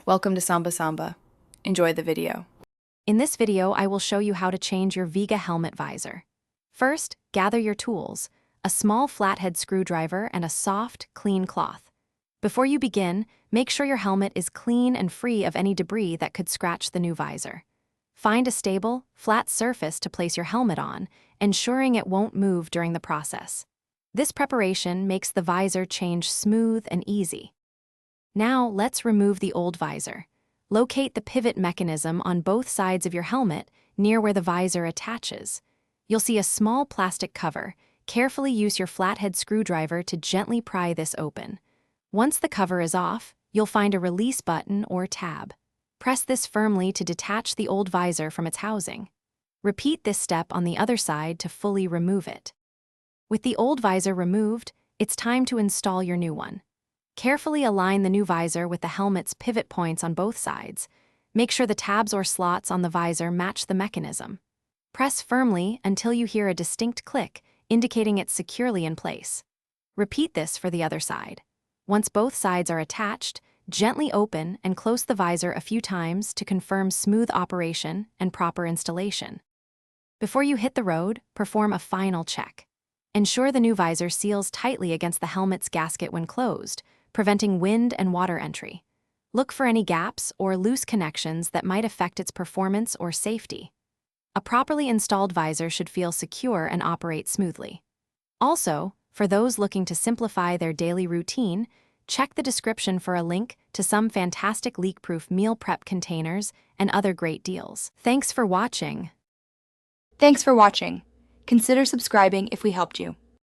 Welcome to Samba Samba. Enjoy the video. In this video, I will show you how to change your Vega helmet visor. First, gather your tools, a small flathead screwdriver and a soft, clean cloth. Before you begin, make sure your helmet is clean and free of any debris that could scratch the new visor. Find a stable, flat surface to place your helmet on, ensuring it won't move during the process. This preparation makes the visor change smooth and easy. Now, let's remove the old visor. Locate the pivot mechanism on both sides of your helmet near where the visor attaches. You'll see a small plastic cover. Carefully use your flathead screwdriver to gently pry this open. Once the cover is off, you'll find a release button or tab. Press this firmly to detach the old visor from its housing. Repeat this step on the other side to fully remove it. With the old visor removed, it's time to install your new one. Carefully align the new visor with the helmet's pivot points on both sides. Make sure the tabs or slots on the visor match the mechanism. Press firmly until you hear a distinct click, indicating it's securely in place. Repeat this for the other side. Once both sides are attached, gently open and close the visor a few times to confirm smooth operation and proper installation. Before you hit the road, perform a final check. Ensure the new visor seals tightly against the helmet's gasket when closed, preventing wind and water entry. Look for any gaps or loose connections that might affect its performance or safety. A properly installed visor should feel secure and operate smoothly. Also, for those looking to simplify their daily routine, check the description for a link to some fantastic leak-proof meal prep containers and other great deals. Thanks for watching. Thanks for watching. Consider subscribing if we helped you.